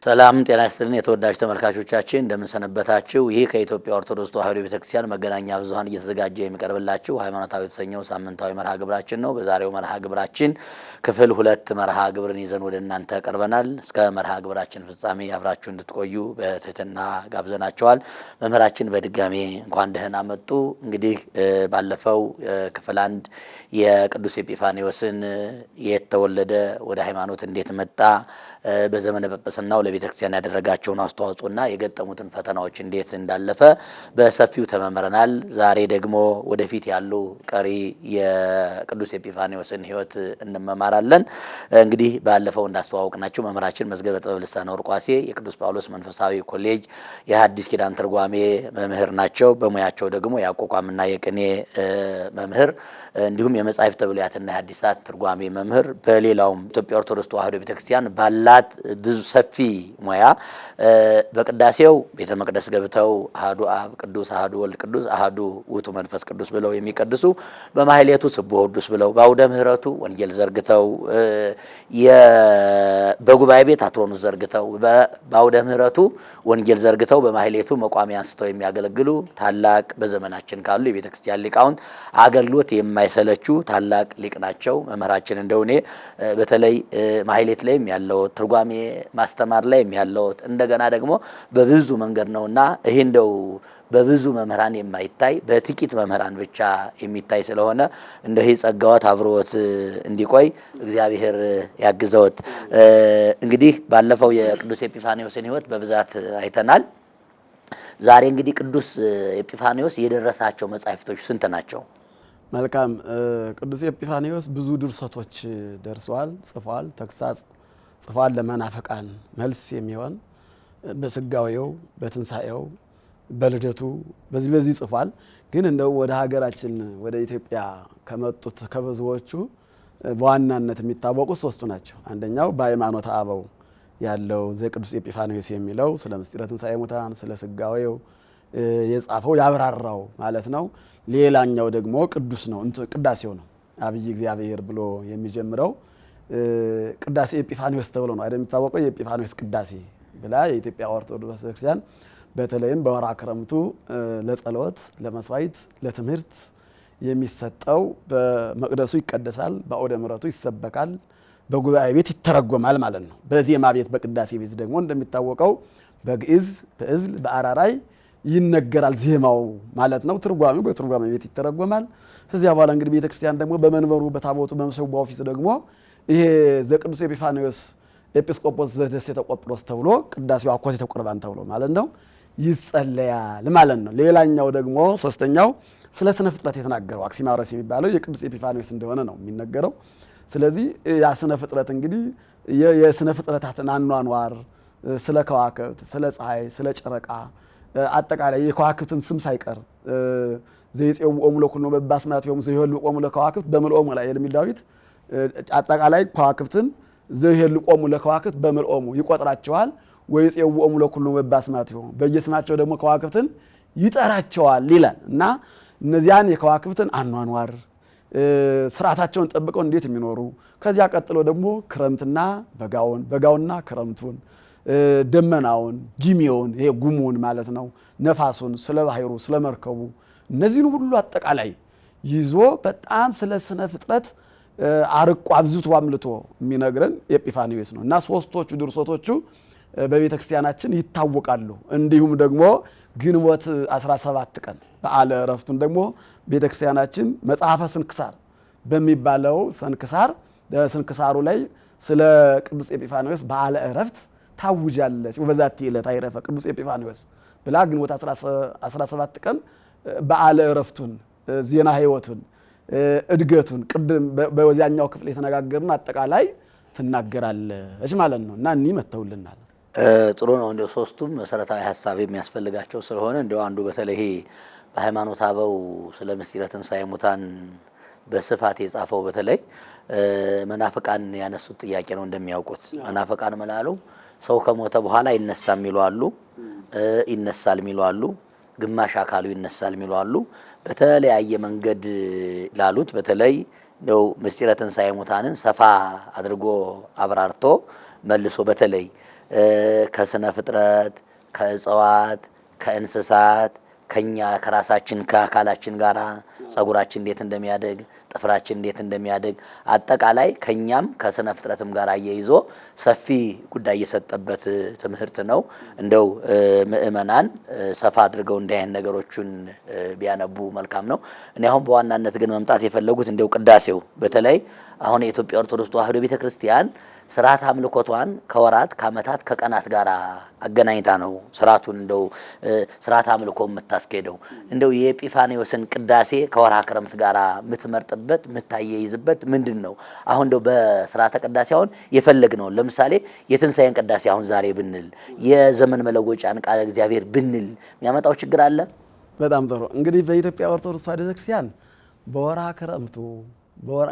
ሰላም ጤና ይስጥልን የተወዳጅ ተመልካቾቻችን እንደምን ሰነበታችሁ። ይህ ከኢትዮጵያ ኦርቶዶክስ ተዋሕዶ ቤተክርስቲያን መገናኛ ብዙኃን እየተዘጋጀ የሚቀርብላችሁ ሃይማኖታዊ የተሰኘው ሳምንታዊ መርሃ ግብራችን ነው። በዛሬው መርሃ ግብራችን ክፍል 2 መርሃ ግብርን ይዘን ወደ እናንተ ቀርበናል። እስከ መርሃ ግብራችን ፍጻሜ አብራችሁ እንድትቆዩ በትህትና ጋብዘናችኋል። መምህራችን በድጋሜ እንኳን ደህና መጡ። እንግዲህ ባለፈው ክፍል 1 የቅዱስ ኤጲፋንዮስን የተወለደ ወደ ሃይማኖት እንዴት መጣ በዘመነ ጵጵስናው ለቤተክርስቲያን ያደረጋቸውን አስተዋጽኦና የገጠሙትን ፈተናዎች እንዴት እንዳለፈ በሰፊው ተመምረናል። ዛሬ ደግሞ ወደፊት ያሉ ቀሪ የቅዱስ ኤጲፋንዮስን ሕይወት እንመማራለን። እንግዲህ ባለፈው እንዳስተዋወቅናችሁ መምህራችን መዝገበ ጥበብ ልሳነ ወርቅ ዋሴ የቅዱስ ጳውሎስ መንፈሳዊ ኮሌጅ የሐዲስ ኪዳን ትርጓሜ መምህር ናቸው። በሙያቸው ደግሞ የአቋቋምና የቅኔ መምህር እንዲሁም የመጻሕፍተ ብሉያትና የሐዲሳት ትርጓሜ መምህር በሌላውም ኢትዮጵያ ኦርቶዶክስ ተዋሕዶ ቤተክርስቲያን ባላት ብዙ ሰፊ ሙያ በቅዳሴው ቤተ መቅደስ ገብተው አሐዱ አብ ቅዱስ አሐዱ ወልድ ቅዱስ አሐዱ ውእቱ መንፈስ ቅዱስ ብለው የሚቀድሱ፣ በማህሌቱ ስብሐ ወድስ ብለው በአውደ ምሕረቱ ወንጌል ዘርግተው በጉባኤ ቤት አትሮኑስ ዘርግተው በአውደ ምሕረቱ ወንጌል ዘርግተው በማህሌቱ መቋሚያ አንስተው የሚያገለግሉ ታላቅ በዘመናችን ካሉ የቤተክርስቲያን ሊቃውንት አገልግሎት የማይሰለቹ ታላቅ ሊቅ ናቸው። መምህራችን እንደውኔ በተለይ ማህሌት ላይም ያለው ትርጓሜ ማስተማር ላይ ያለው እንደገና ደግሞ በብዙ መንገድ ነውና ይሄ እንደው በብዙ መምህራን የማይታይ በጥቂት መምህራን ብቻ የሚታይ ስለሆነ እንደው ይሄ ጸጋዎት አብሮት እንዲቆይ እግዚአብሔር ያግዘውት። እንግዲህ ባለፈው የቅዱስ ኤጲፋንዮስን ሕይወት በብዛት አይተናል። ዛሬ እንግዲህ ቅዱስ ኤጲፋንዮስ የደረሳቸው መጻሕፍቶች ስንት ናቸው? መልካም። ቅዱስ ኤጲፋንዮስ ብዙ ድርሰቶች ደርሰዋል፣ ጽፏል። ተግሳጽ ጽፏል። ለመናፍቃን መልስ የሚሆን በስጋዌው፣ በትንሳኤው፣ በልደቱ በዚህ ጽፏል። ግን እንደው ወደ ሀገራችን ወደ ኢትዮጵያ ከመጡት ከብዙዎቹ በዋናነት የሚታወቁት 3ቱ ናቸው። አንደኛው በሃይማኖተ አበው ያለው ዘቅዱስ ኤጲፋንዮስ የሚለው ስለ ምስጢረ ትንሳኤ ሙታን ስለ ስጋዌው የጻፈው ያብራራው ማለት ነው። ሌላኛው ደግሞ ቅዱስ ነው፣ ቅዳሴው ነው። አብይ እግዚአብሔር ብሎ የሚጀምረው ቅዳሴ ኤጲፋንዮስ ተብሎ ነው አይደል የሚታወቀው። የኤጲፋንዮስ ቅዳሴ ብላ የኢትዮጵያ ኦርቶዶክስ ቤተክርስቲያን በተለይም በወርሃ ክረምቱ ለጸሎት፣ ለመስዋዕት፣ ለትምህርት የሚሰጠው በመቅደሱ ይቀደሳል፣ በአውደ ምሕረቱ ይሰበካል፣ በጉባኤ ቤት ይተረጎማል ማለት ነው። በዜማ ቤት በቅዳሴ ቤት ደግሞ እንደሚታወቀው በግዕዝ፣ በዕዝል፣ በአራራይ ይነገራል ዜማው ማለት ነው። ትርጓሜው በትርጓሜ ቤት ይተረጎማል። ከዚያ በኋላ እንግዲህ ቤተክርስቲያን ደግሞ በመንበሩ በታቦቱ በመሰዊያው ፊት ደግሞ ይሄ ዘቅዱስ ኤጲፋንዮስ ኤጲስቆጶስ ዘደሴተ ቆጵሮስ ተብሎ ቅዳሴው አኮቴተ ቁርባን ተብሎ ማለት ነው ይጸለያል ማለት ነው። ሌላኛው ደግሞ 3ኛው ስለ ስነ ፍጥረት የተናገረው አክሲማሮስ የሚባለው የቅዱስ ኤጲፋንዮስ እንደሆነ ነው የሚነገረው። ስለዚህ ያ ስነ ፍጥረት እንግዲህ የስነ ፍጥረታትን አኗኗር፣ ስለ ከዋክብት፣ ስለ ፀሐይ፣ ስለ ጨረቃ አጠቃላይ የከዋክብትን ስም ሳይቀር ዘይጼውኦሙ ለኩሉ በባስማቲሆሙ ዘይሄልቆሙ ለከዋክብት በምልኦሙ ላይ የሚል ዳዊት አጠቃላይ ከዋክብትን ዘይሄልቆሙ ለከዋክብት በምልኦሙ ይቆጥራቸዋል። ወይጼውኦሙ ለኩሉ በባስማቲሆሙ በየስማቸው ደግሞ ከዋክብትን ይጠራቸዋል ይላል እና እነዚያን የከዋክብትን አኗኗር ስርዓታቸውን ጠብቀው እንዴት የሚኖሩ ከዚያ ቀጥሎ ደግሞ ክረምትና በጋውንና ክረምቱን ደመናውን ጊሜውን ይሄ ጉሙን ማለት ነው ነፋሱን ስለ ባህሩ ስለ መርከቡ እነዚህን ሁሉ አጠቃላይ ይዞ በጣም ስለ ስነ ፍጥረት አርቆ አብዝቶ አምልቶ የሚነግረን ኤጲፋንዮስ ነው እና 3ቶቹ ድርሰቶቹ በቤተክርስቲያናችን ይታወቃሉ። እንዲሁም ደግሞ ግንቦት 17 ቀን በዓለ ዕረፍቱን ደግሞ ቤተክርስቲያናችን መጽሐፈ ስንክሳር በሚባለው ስንክሳሩ ላይ ስለ ቅዱስ ኤጲፋንዮስ በዓለ ዕረፍት ታውጃለች። ወበዛቲ ዕለት አይረፈ ቅዱስ ኤጲፋንዮስ ብላ ግንቦት 17 ቀን በዓለ ዕረፍቱን ዜና ሕይወቱን እድገቱን ቅድም በወዚያኛው ክፍል የተነጋገርን አጠቃላይ ትናገራለች ማለት ነው እና እኒህ መተውልናል። ጥሩ ነው። እንደው 3ቱም መሰረታዊ ሐሳብ የሚያስፈልጋቸው ስለሆነ እንደው አንዱ በተለይ በሃይማኖተ አበው ስለ ምስጢረ ትንሳኤ ሙታን በስፋት የጻፈው በተለይ መናፍቃን ያነሱት ጥያቄ ነው። እንደሚያውቁት መናፍቃን መላሉ ሰው ከሞተ በኋላ ይነሳል የሚሉ አሉ፣ ይነሳል የሚሉ አሉ፣ ግማሽ አካሉ ይነሳል የሚሉ አሉ። በተለያየ መንገድ ላሉት በተለይ ነው ምስጢረ ትንሳኤ ሙታንን ሰፋ አድርጎ አብራርቶ መልሶ በተለይ ከስነ ፍጥረት ከእጽዋት ከእንስሳት ከኛ ከራሳችን ከአካላችን ጋራ ጸጉራችን እንዴት እንደሚያድግ ጥፍራችን እንዴት እንደሚያድግ አጠቃላይ ከኛም ከስነ ፍጥረትም ጋር አያይዞ ሰፊ ጉዳይ የሰጠበት ትምህርት ነው። እንደው ምእመናን ሰፋ አድርገው እንዲያን ነገሮችን ቢያነቡ መልካም ነው። እኔ አሁን በዋናነት ግን መምጣት የፈለጉት እንደው ቅዳሴው በተለይ አሁን የኢትዮጵያ ኦርቶዶክስ ተዋሕዶ ቤተክርስቲያን ስርዓት አምልኮቷን ከወራት ከዓመታት ከቀናት ጋር አገናኝታ ነው ስርዓቱን እንደው ስርዓት አምልኮ የምታስኬደው። እንደው የኤጲፋኒዮስን ቅዳሴ ከወርሃ ክረምት ጋር የምትመርጥበት የምታያይዝበት ምንድን ነው? አሁን እንደው በስርዓተ ቅዳሴ አሁን የፈለግነው ለምሳሌ የትንሣኤን ቅዳሴ አሁን ዛሬ ብንል የዘመን መለወጫን ቃለ እግዚአብሔር ብንል የሚያመጣው ችግር አለ? በጣም ጥሩ። እንግዲህ በኢትዮጵያ ኦርቶዶክስ ተዋሕዶ ቤተክርስቲያን በወርሃ ክረምቱ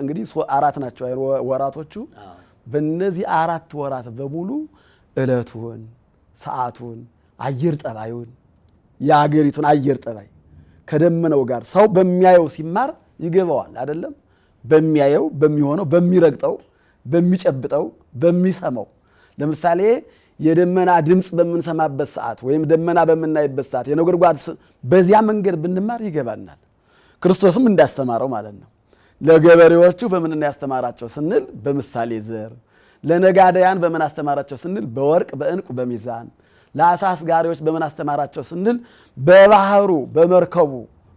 እንግዲህ 4 ናቸው ወራቶቹ። በእነዚህ 4 ወራት በሙሉ እለቱን፣ ሰዓቱን፣ አየር ጠባዩን የአገሪቱን አየር ጠባይ ከደመናው ጋር ሰው በሚያየው ሲማር ይገባዋል አይደለም? በሚያየው በሚሆነው በሚረግጠው በሚጨብጠው በሚሰማው። ለምሳሌ የደመና ድምፅ በምንሰማበት ሰዓት ወይም ደመና በምናይበት ሰዓት የነጎድጓድ በዚያ መንገድ ብንማር ይገባናል። ክርስቶስም እንዳስተማረው ማለት ነው። ለገበሬዎቹ በምን ያስተማራቸው ስንል በምሳሌ ዘር፣ ለነጋዴያን በምን አስተማራቸው ስንል በወርቅ በእንቁ በሚዛን፣ ለአሳ አስጋሪዎች በምን አስተማራቸው ስንል በባህሩ በመርከቡ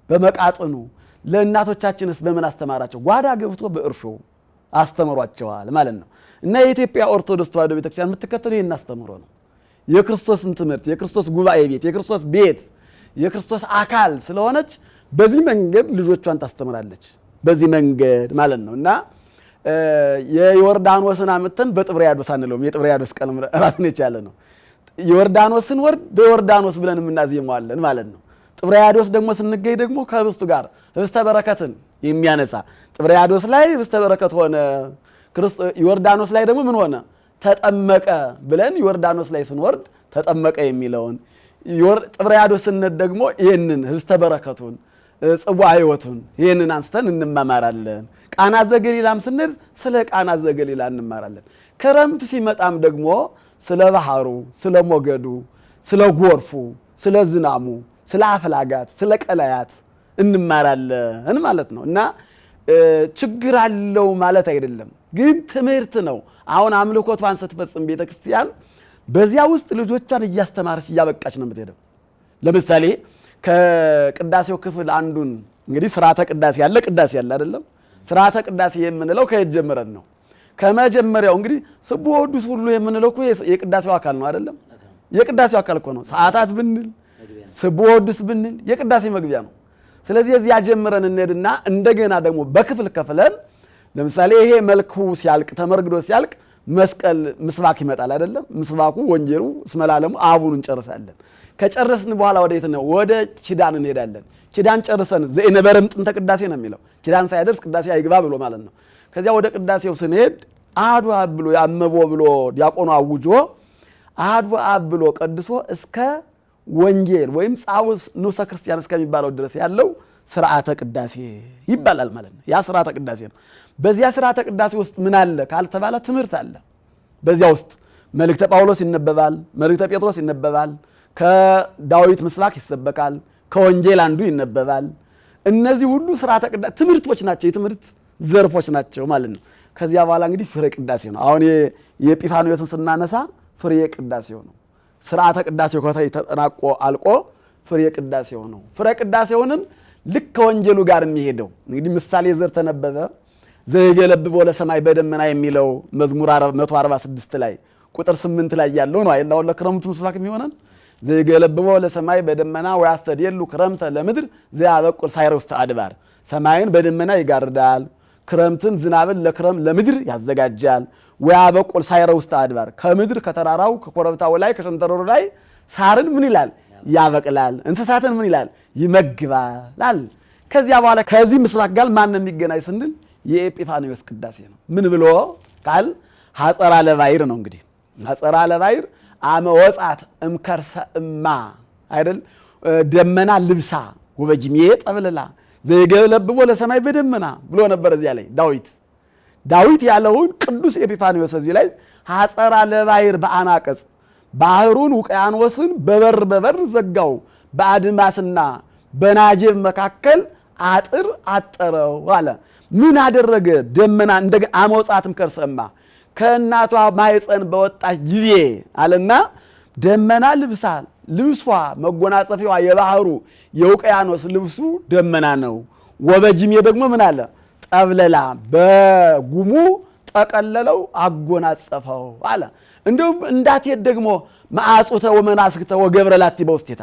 በመቃጥኑ፣ ለእናቶቻችንስ በምን አስተማራቸው ጓዳ ገብቶ በእርሾ አስተምሯቸዋል ማለት ነው። እና የኢትዮጵያ ኦርቶዶክስ ተዋሕዶ ቤተክርስቲያን የምትከተለው ይህን አስተምሮ ነው። የክርስቶስን ትምህርት የክርስቶስ ጉባኤ ቤት የክርስቶስ ቤት የክርስቶስ አካል ስለሆነች በዚህ መንገድ ልጆቿን ታስተምራለች። በዚህ መንገድ ማለት ነው። እና የዮርዳኖስን አመተን በጥብርያዶስ አንለውም። የጥብርያዶስ ቀን ራሱን የቻለ ነው። ዮርዳኖስን ወርድ በዮርዳኖስ ብለን የምናዜመዋለን ማለት ነው። ጥብርያዶስ ደግሞ ስንገኝ ደግሞ ከህብስቱ ጋር ህብስተ በረከትን የሚያነሳ ጥብርያዶስ ላይ ህብስተ በረከት ሆነ፣ ዮርዳኖስ ላይ ደግሞ ምን ሆነ ተጠመቀ ብለን ዮርዳኖስ ላይ ስንወርድ ተጠመቀ የሚለውን ጥብርያዶስ ስንት ደግሞ ይህንን ህብስተ በረከቱን ጽዋ ሕይወቱን ይህንን አንስተን እንማማራለን። ቃና ዘገሊላም ስንል ስለ ቃና ዘገሊላ እንማራለን። ክረምት ሲመጣም ደግሞ ስለ ባህሩ፣ ስለ ሞገዱ፣ ስለ ጎርፉ፣ ስለ ዝናሙ፣ ስለ አፍላጋት፣ ስለ ቀላያት እንማራለን ማለት ነው። እና ችግር አለው ማለት አይደለም፣ ግን ትምህርት ነው። አሁን አምልኮቷን ስትፈጽም ቤተክርስቲያን በዚያ ውስጥ ልጆቿን እያስተማረች እያበቃች ነው የምትሄደው። ለምሳሌ ከቅዳሴው ክፍል አንዱን እንግዲህ ስርዓተ ቅዳሴ ያለ ቅዳሴ ያለ አይደለም። ስርዓተ ቅዳሴ የምንለው ከየት ጀምረን ነው? ከመጀመሪያው እንግዲህ ስብሖ ወዱስ ሁሉ የምንለው እኮ የቅዳሴው አካል ነው አይደለም? የቅዳሴው አካል እኮ ነው። ሰዓታት ብንል ስብሖ ወዱስ ብንል የቅዳሴ መግቢያ ነው። ስለዚህ እዚያ ጀምረን እንሄድና እንደገና ደግሞ በክፍል ከፍለን ለምሳሌ ይሄ መልኩ ሲያልቅ ተመርግዶ ሲያልቅ መስቀል ምስባክ ይመጣል አይደለም? ምስባኩ ወንጌሉ እስመ ለዓለሙ አቡን እንጨርሳለን። ከጨረስን በኋላ ወደ የት ነው? ወደ ኪዳን እንሄዳለን። ኪዳን ጨርሰን ዘእንበረም ጥንተ ቅዳሴ ነው የሚለው። ኪዳን ሳይደርስ ቅዳሴ አይግባ ብሎ ማለት ነው። ከዚያ ወደ ቅዳሴው ስንሄድ አሐዱ አብ ብሎ ያመቦ ብሎ ዲያቆኑ አውጆ አሐዱ አብ ብሎ ቀድሶ እስከ ወንጌል ወይም ጻውስ ንዑሰ ክርስቲያን እስከሚባለው ድረስ ያለው ስርዓተ ቅዳሴ ይባላል ማለት ነው። ያ ስርዓተ ቅዳሴ ነው። በዚያ ስርዓተ ቅዳሴ ውስጥ ምን አለ ካልተባለ ትምህርት አለ። በዚያ ውስጥ መልእክተ ጳውሎስ ይነበባል፣ መልእክተ ጴጥሮስ ይነበባል፣ ከዳዊት ምስባክ ይሰበካል፣ ከወንጌል አንዱ ይነበባል። እነዚህ ሁሉ ስርዓተ ቅዳሴ ትምህርቶች ናቸው፣ የትምህርት ዘርፎች ናቸው ማለት ነው። ከዚያ በኋላ እንግዲህ ፍሬ ቅዳሴ ነው። አሁን የኤጲፋንዮስን ስናነሳ ፍሬ ቅዳሴው ነው። ስርዓተ ቅዳሴው ተጠናቆ አልቆ ፍሬ ቅዳሴው ነው። ፍሬ ቅዳሴውንም ልክ ከወንጌሉ ጋር የሚሄደው እንግዲህ ምሳሌ ዘር ተነበበ ዘይገለብቦ ለሰማይ በደመና የሚለው መዝሙር 146 ላይ ቁጥር 8 ላይ ያለው ነው አይደል? ለክረምቱ ምስባክ የሚሆነን ዘይገለብቦ ለሰማይ በደመና ወያስተድየሉ ክረምተ ለምድር ዘያበቁል ሳይረ ውስተ አድባር። ሰማይን በደመና ይጋርዳል፣ ክረምትን ዝናብን ለምድር ያዘጋጃል። ወያበቁል ሳይረ ውስተ አድባር ከምድር ከተራራው ከኮረብታው ላይ ከሸንተረሩ ላይ ሳርን ምን ይላል? ያበቅላል። እንስሳትን ምን ይላል? ይመግባል። ከዚያ በኋላ ከዚህ ምስባክ ጋር ማን የሚገናኝ ስንል የኤጲፋንዮስ ቅዳሴ ነው። ምን ብሎ ቃል ሐጸራ ለባይር ነው እንግዲህ ሐጸራ ለባይር አመ ወጻት እምከርሰ እማ አይደል? ደመና ልብሳ ወበጅሜ ጠብልላ ዘይገለብቦ ለሰማይ በደመና ብሎ ነበር። እዚያ ላይ ዳዊት ያለውን ቅዱስ ኤጲፋንዮስ እዚህ ላይ ሐጸራ ለባይር በአናቀጽ ባህሩን ውቅያኖስን በበር ዘጋው በአድማስና በናጀብ መካከል አጥር አጠረው አለ። ምን አደረገ? ደመና እንደገ አመውጻትም ከርሰማ ከእናቷ ማይፀን በወጣች ጊዜ አለና ደመና ልብሷ መጎናጸፊያዋ የባህሩ የውቅያኖስ ልብሱ ደመና ነው። ወበጅሜ ደግሞ ምን አለ? ጠብለላ በጉሙ ጠቀለለው አጎናጸፈው አለ። እንደውም እንዳትሄድ ደግሞ ማዕጾተ ወመናስክተ ወገብረላቲ በውስቴታ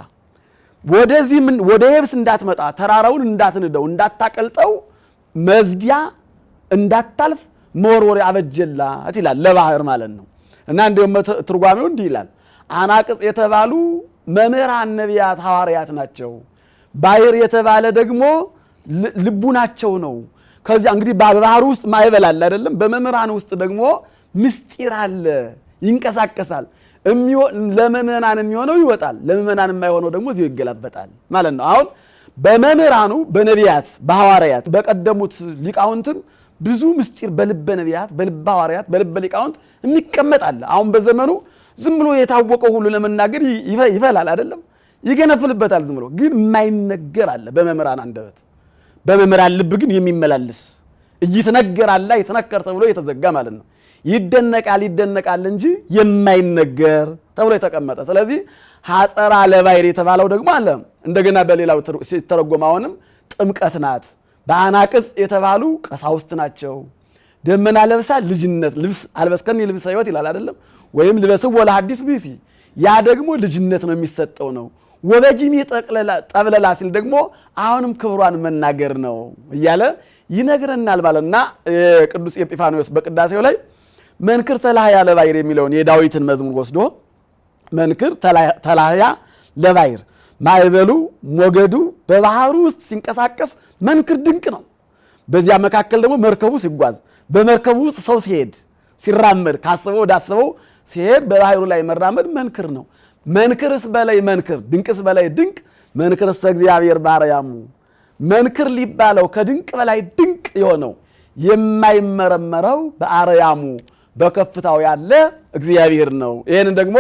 ወደዚህ ወደ የብስ እንዳትመጣ ተራራውን እንዳትንደው እንዳታቀልጠው መዝጊያ እንዳታልፍ መወርወር አበጀላት ይላል ለባህር ማለት ነው። እና እንደውም ትርጓሜው እንዲህ ይላል አናቅጽ የተባሉ መምህራን ነቢያት ሐዋርያት ናቸው። ባህር የተባለ ደግሞ ልቡናቸው ነው። ከዚያ እንግዲህ በባህር ውስጥ ማዕበል አለ አይደለም። በመምህራን ውስጥ ደግሞ ምስጢር አለ፣ ይንቀሳቀሳል። ለመምህራን የሚሆነው ይወጣል፣ ለመምህራን የማይሆነው ደግሞ እዚሁ ይገላበጣል ማለት ነው። አሁን በመምህራኑ በነቢያት በሐዋርያት በቀደሙት ሊቃውንትም ብዙ ምስጢር በልበ ነቢያት በልበ ሐዋርያት በልበ ሊቃውንት የሚቀመጣል። አሁን በዘመኑ ዝም ብሎ የታወቀው ሁሉ ለመናገር ይፈላል አይደለም፣ ይገነፍልበታል። ዝም ብሎ ግን የማይነገር አለ በመምህራን አንደበት፣ በመምህራን ልብ ግን የሚመላለስ እይተነገራል ይተነከር ተብሎ የተዘጋ ማለት ነው። ይደነቃል እንጂ የማይነገር ተብሎ የተቀመጠ። ስለዚህ ሐጸራ ለባሕር የተባለው ደግሞ አለ እንደገና በሌላው ሲተረጎም አሁንም ጥምቀት ናት። በአናቅጽ የተባሉ ቀሳውስት ናቸው። ደመና ለብሳ ልጅነት ልብስ አልበስከኒ ልብሰ ሕይወት ይላል አይደለም፣ ወይም ልበስው ወለሐዲስ ብእሲ ያ ደግሞ ልጅነት ነው የሚሰጠው ነው። ወበጅሜ ጠብለላ ሲል ደግሞ አሁንም ክብሯን መናገር ነው እያለ ይነግረናል ማለትና ቅዱስ ኤጲፋንዮስ በቅዳሴው ላይ መንክር ተላህያ ለባሕር የሚለውን የዳዊትን መዝሙር ወስዶ መንክር ተላህያ ለባሕር ማዕበሉ ሞገዱ በባህሩ ውስጥ ሲንቀሳቀስ መንክር ድንቅ ነው። በዚያ መካከል ደግሞ መርከቡ ሲጓዝ በመርከቡ ውስጥ ሰው ሲሄድ ሲራመድ ካሰበው ወዳሰበው ሲሄድ በባህሩ ላይ መራመድ መንክር ነው። መንክርስ በላይ መንክር ድንቅስ በላይ ድንቅ መንክርስ እግዚአብሔር ባርያሙ መንክር ሊባለው ከድንቅ በላይ ድንቅ የሆነው የማይመረመረው በአርያሙ በከፍታው ያለ እግዚአብሔር ነው። ይሄን ደግሞ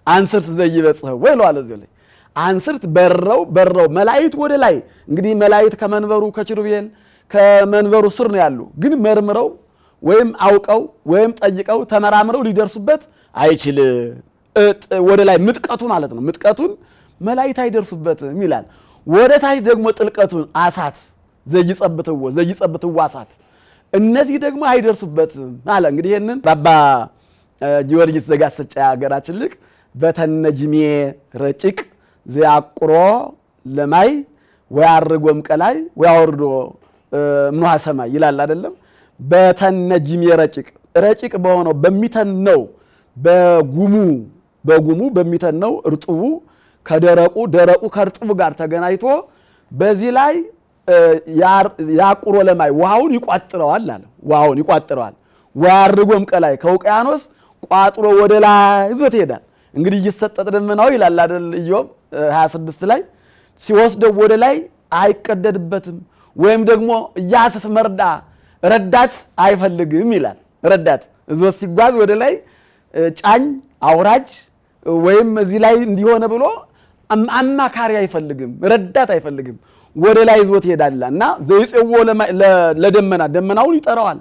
አንስርት ዘይበጽህ ወይ ነው አለ እዚህ ላይ አንስርት በረው መላእክት ወደ ላይ እንግዲህ መላእክት ከመንበሩ ከኪሩቤል ከመንበሩ ስር ነው ያሉ። ግን መርምረው ወይም አውቀው ወይም ጠይቀው ተመራምረው ሊደርሱበት አይችል ወደ ላይ ምጥቀቱ ማለት ነው። ምጥቀቱን መላእክት አይደርሱበትም ይላል። ወደ ታች ደግሞ ጥልቀቱን አሳት ዘይጸብትው አሳት እነዚህ ደግሞ አይደርሱበትም አለ። እንግዲህ ይሄንን አባ ጊዮርጊስ ዘጋስጫ ሀገራችን ልቅ በተነጅሜ ረጭቅ ዘያቁሮ ለማይ ወያርጎም ቀላይ ወያወርዶ ምንዋ ሰማይ ይላል አይደለም። በተነጅሜ ረጭቅ በሆነው በሚተነው በጉሙ በሚተነው እርጥቡ ከደረቁ ከእርጥቡ ጋር ተገናኝቶ በዚህ ላይ ያቁሮ ለማይ ውሃውን ይቋጥረዋል አለ። ውሃውን ይቋጥረዋል። ወያርጎም ቀላይ ከውቅያኖስ ቋጥሮ ወደ ላይ ይዞት ይሄዳል። እንግዲህ እየሰጠጥ ደመናው ይላል አይደል ኢዮብ 26 ላይ ሲወስደው ወደ ላይ አይቀደድበትም ወይም ደግሞ ያስስ መርዳ ረዳት አይፈልግም ይላል። ረዳት እዞት ሲጓዝ ወደ ላይ ጫኝ አውራጅ ወይም እዚህ ላይ እንዲሆነ ብሎ አማካሪ አይፈልግም፣ ረዳት አይፈልግም። ወደ ላይ ይዞት ይሄዳልና ዘይጽዎ ለደመናውን ይጠራዋል።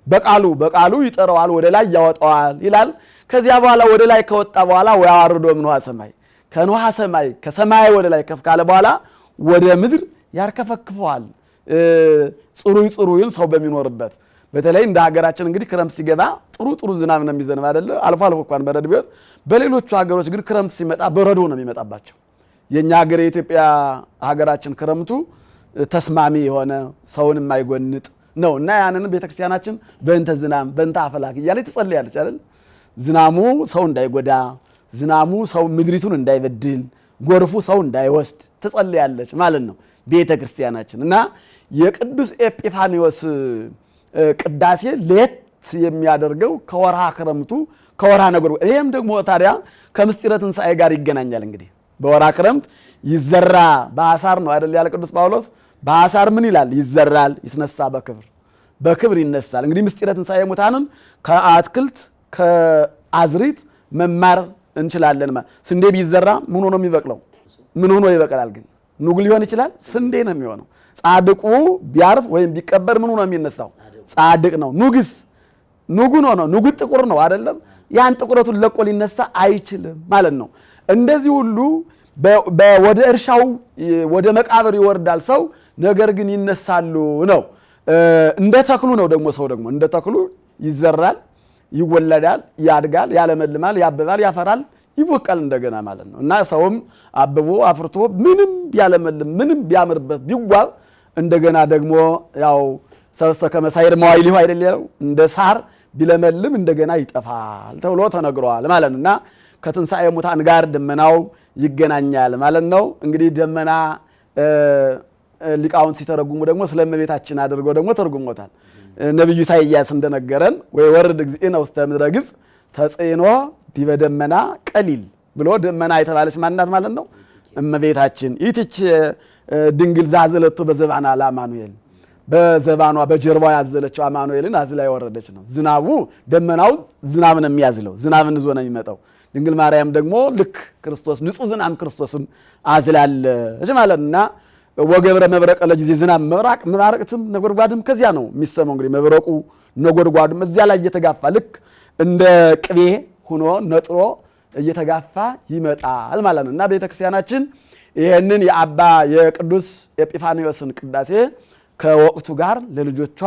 በቃሉ ይጠራዋል፣ ወደ ላይ ያወጣዋል ይላል። ከዚያ በኋላ ወደ ላይ ከወጣ በኋላ ወያወርዶ ምንዋ ሰማይ ከንዋ ሰማይ ከሰማይ ወደ ላይ ከፍ ካለ በኋላ ወደ ምድር ያርከፈክፈዋል። ጽሩይን ሰው በሚኖርበት በተለይ እንደ ሀገራችን እንግዲህ ክረምት ሲገባ ጥሩ ዝናብ ነው የሚዘንብ አይደለ? አልፎ እንኳን በረዶ ቢሆን፣ በሌሎቹ ሀገሮች ግን ክረምት ሲመጣ በረዶ ነው የሚመጣባቸው። የኛ ሀገር የኢትዮጵያ ሀገራችን ክረምቱ ተስማሚ የሆነ ሰውን የማይጎንጥ ነው እና ያንን ቤተክርስቲያናችን በእንተ ዝናም በእንተ አፈላክ እያለች ትጸልያለች አይደል? ዝናሙ ሰው እንዳይጎዳ፣ ዝናሙ ሰው ምድሪቱን እንዳይበድል፣ ጎርፉ ሰው እንዳይወስድ ትጸልያለች ማለት ነው ቤተክርስቲያናችን። እና የቅዱስ ኤጲፋንዮስ ቅዳሴ ለየት የሚያደርገው ከወርሃ ክረምቱ ከወርሃ ነጎድጓድ፣ ይሄም ደግሞ ታዲያ ከምስጢረ ትንሣኤ ጋር ይገናኛል። እንግዲህ በወርሃ ክረምት ይዘራ በአሳር ነው አይደል ያለ ቅዱስ ጳውሎስ። በአሳር ምን ይላል? ይዘራል፣ ይስነሳ በክብር ይነሳል። እንግዲህ ምስጢረ ትንሣኤ ሙታንን ከአትክልት ከአዝሪት መማር እንችላለን። ስንዴ ቢዘራ ምን ሆኖ የሚበቅለው? ምን ሆኖ ይበቅላል? ግን ኑግ ሊሆን ይችላል? ስንዴ ነው የሚሆነው። ጻድቁ ቢያርፍ ወይም ቢቀበር ምን ሆኖ የሚነሳው? ጻድቅ ነው። ኑጉ ነው። ኑጉ ጥቁር ነው አይደለም? ያን ጥቁረቱን ለቆ ሊነሳ አይችልም ማለት ነው። እንደዚህ ሁሉ ወደ እርሻው ወደ መቃብር ይወርዳል ሰው፣ ነገር ግን ይነሳሉ ነው። እንደ ተክሉ ነው ደግሞ ሰው ደግሞ እንደ ተክሉ ይዘራል፣ ይወለዳል፣ ያድጋል፣ ያለመልማል፣ ያብባል፣ ያፈራል፣ ይወቃል እንደገና ማለት ነው። እና ሰውም አብቦ አፍርቶ ምንም ቢያለመልም ምንም ቢያምርበት ቢዋብ እንደገና ደግሞ ያው ሰብስተ ከመሳይር መዋዕሊሁ አይደለም እንደ ሳር ቢለመልም እንደገና ይጠፋል ተብሎ ተነግሯል ማለት ነው። እና ከትንሣኤ ሙታን ጋር ደመናው ይገናኛል ማለት ነው። እንግዲህ ደመና ሊቃውንት ሲተረጉሙ ደግሞ ስለእመቤታችን አድርገው ደግሞ ተርጉሞታል። ነብዩ ኢሳይያስ እንደነገረን ወይ ወርድ እግዚእነ ውስተ ምድረ ግብጽ ተጽዕኖ ዲበ ደመና ቀሊል ብሎ ደመና የተባለች ማናት ማለት ነው? እመቤታችን ይትች ድንግል ዛዘለቶ በዘባና ለአማኑኤል በዘባኗ በጀርባ ያዘለችው አማኑኤልን አዝላ የወረደች ነው። ዝናቡ ደመናው ዝናብን የሚያዝለው ዝናብን ይዞ ነው የሚመጣው። ድንግል ማርያም ደግሞ ልክ ክርስቶስ ንጹህ ዝናብ ክርስቶስን አዝላለች ማለትና ወገብረ መብረቀ ለጊዜ ዝናብ መብራቅትም ነጎድጓድም ከዚያ ነው የሚሰማው። እንግዲህ መብረቁ ነጎድጓድም እዚያ ላይ እየተጋፋ ልክ እንደ ቅቤ ሆኖ ነጥሮ እየተጋፋ ይመጣል ማለት ነው። እና ቤተክርስቲያናችን ይህንን የአባ የቅዱስ ኤጲፋንዮስን ቅዳሴ ከወቅቱ ጋር ለልጆቿ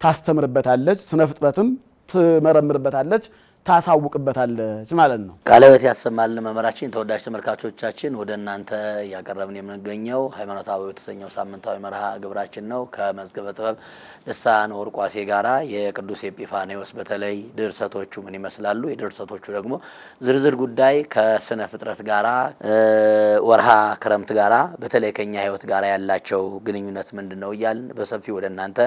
ታስተምርበታለች፣ ስነ ፍጥረትን ትመረምርበታለች፣ ታሳውቅበታለች ማለት ነው። ቃለ ሕይወት ያሰማልን መምህራችን። ተወዳጅ ተመልካቾቻችን ወደ እናንተ እያቀረብን የምንገኘው ሃይማኖታዊ የተሰኘው ሳምንታዊ መርሃ ግብራችን ነው። ከመዝገበ ጥበብ ልሳነ ወርቅ ዋሴ ጋራ የቅዱስ ኤጲፋንዮስ በተለይ ድርሰቶቹ ምን ይመስላሉ፣ የድርሰቶቹ ደግሞ ዝርዝር ጉዳይ ከስነ ፍጥረት ጋራ ወርሃ ክረምት ጋራ በተለይ ከኛ ሕይወት ጋራ ያላቸው ግንኙነት ምንድነው እያልን በሰፊው ወደ እናንተ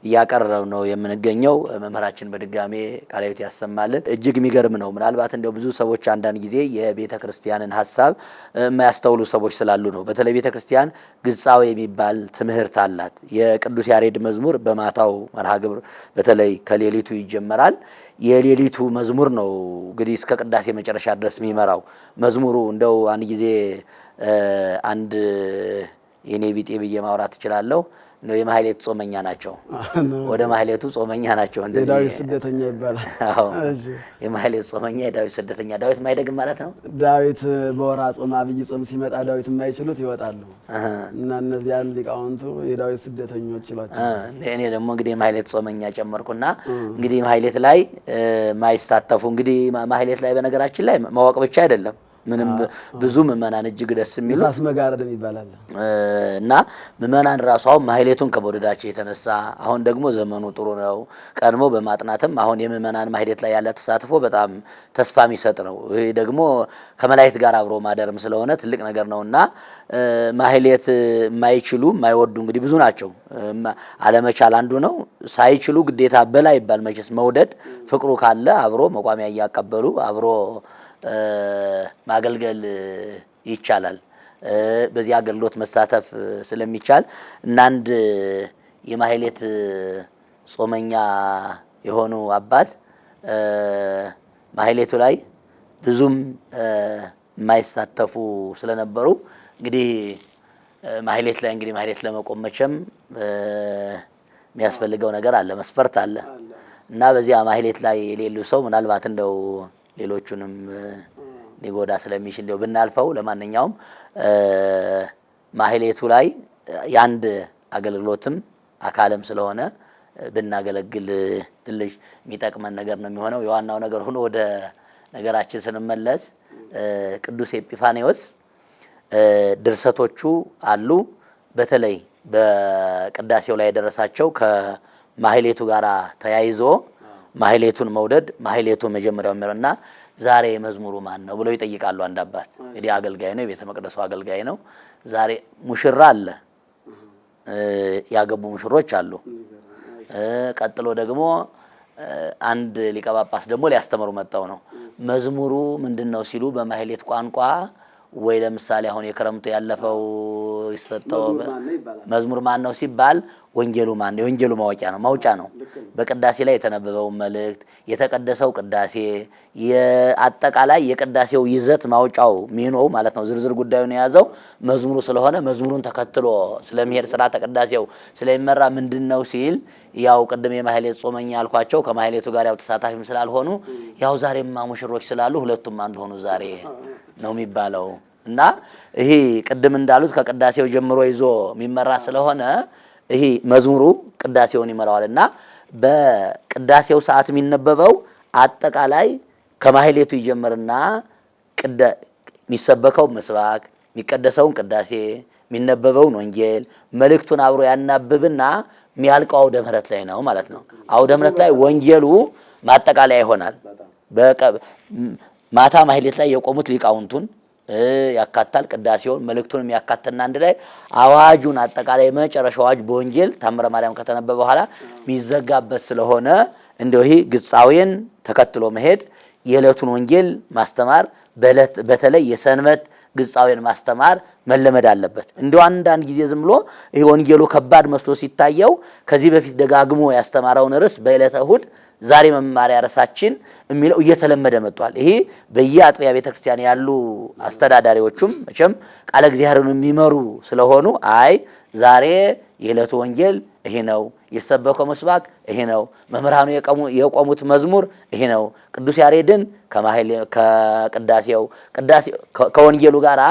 እያቀረብ ነው የምንገኘው። መምህራችን በድጋሜ ቃለ ሕይወት ያሰማልን። እጅግ የሚገርም ነው። ምናልባት እንደው ብዙ ሰዎች አንዳንድ ጊዜ የቤተ ክርስቲያንን ሐሳብ የማያስተውሉ ሰዎች ስላሉ ነው። በተለይ ቤተ ክርስቲያን ግጻዌ የሚባል ትምህርት አላት። የቅዱስ ያሬድ መዝሙር በማታው መርሃ ግብር በተለይ ከሌሊቱ ይጀመራል። የሌሊቱ መዝሙር ነው እንግዲህ እስከ ቅዳሴ መጨረሻ ድረስ የሚመራው መዝሙሩ። እንደው አንድ ጊዜ አንድ የኔ ቢጤ ብዬ ማውራት እችላለሁ ነው የማህሌት ጾመኛ ናቸው። ወደ ማህሌቱ ጾመኛ ናቸው። እንደዚህ ዳዊት ስደተኛ ይባላል። አዎ የማህሌት ጾመኛ የዳዊት ስደተኛ። ዳዊት ማይደግም ማለት ነው። ዳዊት በወርሃ ጾም አብይ ጾም ሲመጣ ዳዊት የማይችሉት ይወጣሉ እና እነዚያን ሊቃውንቱ የዳዊት ስደተኞች ይሏቸዋል። እኔ ደግሞ እንግዲህ የማህሌት ጾመኛ ጨመርኩና እንግዲህ ማህሌት ላይ ማይሳተፉ እንግዲህ ማህሌት ላይ በነገራችን ላይ ማወቅ ብቻ አይደለም ምንም ብዙ ምእመናን እጅግ ደስ የሚሉ ራስ መጋረድም ይባላል እና ምእመናን ራሷው ማህሌቱን ከመውደዳቸው የተነሳ አሁን ደግሞ ዘመኑ ጥሩ ነው። ቀድሞ በማጥናትም አሁን የምእመናን ማህሌት ላይ ያለ ተሳትፎ በጣም ተስፋ የሚሰጥ ነው። ይሄ ደግሞ ከመላእክት ጋር አብሮ ማደርም ስለሆነ ትልቅ ነገር ነውና ማህሌት የማይችሉ የማይወዱ እንግዲህ ብዙ ናቸው። አለመቻል አንዱ ነው። ሳይችሉ ግዴታ በላይ ይባል መቼስ መውደድ ፍቅሩ ካለ አብሮ መቋሚያ እያቀበሉ አብሮ ማገልገል ይቻላል። በዚህ አገልግሎት መሳተፍ ስለሚቻል እና አንድ የማህሌት ጾመኛ የሆኑ አባት ማህሌቱ ላይ ብዙም የማይሳተፉ ስለነበሩ እንግዲህ ማህሌት ላይ እንግዲህ ማህሌት ለመቆም መቼም የሚያስፈልገው ነገር አለ፣ መስፈርት አለ እና በዚያ ማህሌት ላይ የሌሉ ሰው ምናልባት እንደው ሌሎቹንም ሊጎዳ ስለሚችል እንደው ብናልፈው። ለማንኛውም ማህሌቱ ላይ ያንድ አገልግሎትም አካልም ስለሆነ ብናገለግል ትንሽ የሚጠቅመን ነገር ነው የሚሆነው። የዋናው ነገር ሆኖ ወደ ነገራችን ስንመለስ ቅዱስ ኤጲፋንዮስ ድርሰቶቹ አሉ። በተለይ በቅዳሴው ላይ የደረሳቸው ከማህሌቱ ጋር ተያይዞ ማህሌቱን መውደድ ማህሌቱን መጀመሪያው ምርና ዛሬ መዝሙሩ ማን ነው ብለው ይጠይቃሉ። አንድ አባት እንግዲህ አገልጋይ ነው፣ የቤተ መቅደሱ አገልጋይ ነው። ዛሬ ሙሽራ አለ፣ ያገቡ ሙሽሮች አሉ። ቀጥሎ ደግሞ አንድ ሊቀ ጳጳስ ደግሞ ሊያስተምሩ መጣው ነው። መዝሙሩ ምንድነው ሲሉ በማህሌት ቋንቋ ወይ ለምሳሌ አሁን የክረምቱ ያለፈው ይሰጠው መዝሙር ማን ነው ሲባል ወንጌሉ ማን ነው? የወንጌሉ ማወቂያ ነው ማውጫ ነው። በቅዳሴ ላይ የተነበበው መልእክት የተቀደሰው ቅዳሴ የአጠቃላይ የቅዳሴው ይዘት ማውጫው ሚኖው ማለት ነው። ዝርዝር ጉዳዩን የያዘው መዝሙሩ ስለሆነ መዝሙሩን ተከትሎ ስለሚሄድ ስርዓተ ቅዳሴው ስለሚመራ ምንድነው ሲል ያው ቅድም የማህሌት ጾመኛ ያልኳቸው ከማህሌቱ ጋር ያው ተሳታፊም ስላልሆኑ ያው ዛሬማ ሙሽሮች ስላሉ ሁለቱም አንድ ሆኑ ዛሬ ነው የሚባለው እና ይሄ ቅድም እንዳሉት ከቅዳሴው ጀምሮ ይዞ የሚመራ ስለሆነ ይሄ መዝሙሩ ቅዳሴውን ይመራዋልና በቅዳሴው ሰዓት የሚነበበው አጠቃላይ ከማህሌቱ ይጀምርና የሚሰበከው ምስባክ የሚቀደሰውን ቅዳሴ የሚነበበውን ወንጌል መልእክቱን አብሮ ያናብብና የሚያልቀው አውደ ምሕረት ላይ ነው ማለት ነው። አውደ ምሕረት ላይ ወንጌሉ ማጠቃለያ ይሆናል። ማታ ማህሌት ላይ የቆሙት ሊቃውንቱን ያካታል። ቅዳሴውን መልእክቱንም ያካተና አንድ ላይ አዋጁን አጠቃላይ መጨረሻው አዋጅ በወንጌል ታምረ ማርያም ከተነበበ በኋላ የሚዘጋበት ስለሆነ እንደው ይሄ ግጻዌን ተከትሎ መሄድ የዕለቱን ወንጌል ማስተማር በተለይ የሰንበት ግጻዌን ማስተማር መለመድ አለበት። እንደው አንዳንድ ጊዜ ዝም ብሎ ይሄ ወንጌሉ ከባድ መስሎ ሲታየው ከዚህ በፊት ደጋግሞ ያስተማረውን ርዕስ በዕለተ እሑድ ዛሬ መማሪያ ርዕሳችን የሚለው እየተለመደ መጥቷል። ይሄ በየአጥቢያ ቤተክርስቲያን ያሉ አስተዳዳሪዎቹም መቼም ቃለ እግዚአብሔርን የሚመሩ ስለሆኑ አይ ዛሬ የዕለቱ ወንጌል ይሄ ነው፣ የተሰበከው ምስባክ ይሄ ነው፣ መምህራኑ የቆሙት መዝሙር ይሄ ነው፣ ቅዱስ ያሬድን ከቅዳሴው ከወንጌሉ ጋራ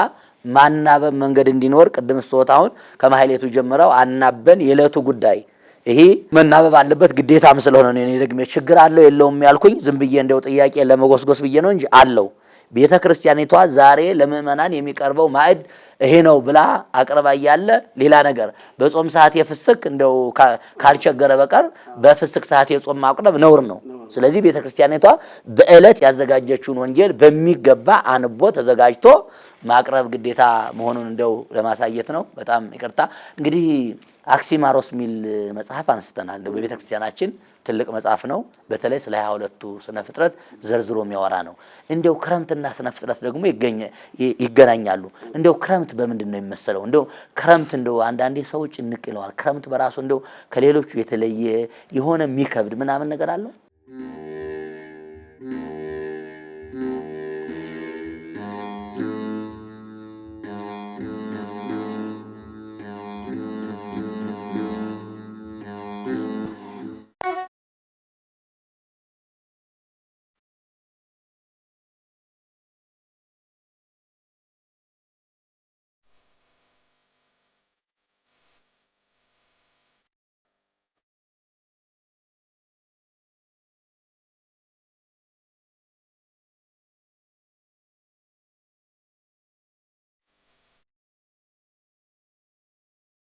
ማናበብ መንገድ እንዲኖር ቅድም ስትወጣውን ከማህሌቱ ጀምረው አናበን የዕለቱ ጉዳይ ይሄ መናበብ አለበት ግዴታም ስለሆነ ነው። እኔ ደግሞ ችግር አለው የለውም ያልኩኝ ዝም ብዬ እንደው ጥያቄ ለመጎስጎስ ብዬ ነው እንጂ አለው። ቤተ ክርስቲያኒቷ ዛሬ ለምእመናን የሚቀርበው ማዕድ ይሄ ነው ብላ አቅርባ ያለ ሌላ ነገር በጾም ሰዓት የፍስክ እንደው ካልቸገረ በቀር በፍስክ ሰዓት የጾም ማቅረብ ነውር ነው። ስለዚህ ቤተ ክርስቲያኒቷ በዕለት ያዘጋጀችውን ወንጌል በሚገባ አንቦ ተዘጋጅቶ ማቅረብ ግዴታ መሆኑን እንደው ለማሳየት ነው። በጣም ይቅርታ። እንግዲህ አክሲማሮስ ሚል መጽሐፍ አንስተናል። እንደው በቤተ ክርስቲያናችን ትልቅ መጽሐፍ ነው። በተለይ ስለ 22ቱ ስነ ፍጥረት ዘርዝሮ የሚያወራ ነው። እንደው ክረምትና ስነ ፍጥረት ደግሞ ይገናኛሉ። እንደው ክረምት በምንድን ነው የሚመሰለው? እንደው ክረምት እንደው አንዳንዴ ሰው ጭንቅ ይለዋል። ክረምት በራሱ እንደው ከሌሎቹ የተለየ የሆነ የሚከብድ ምናምን ነገር አለው።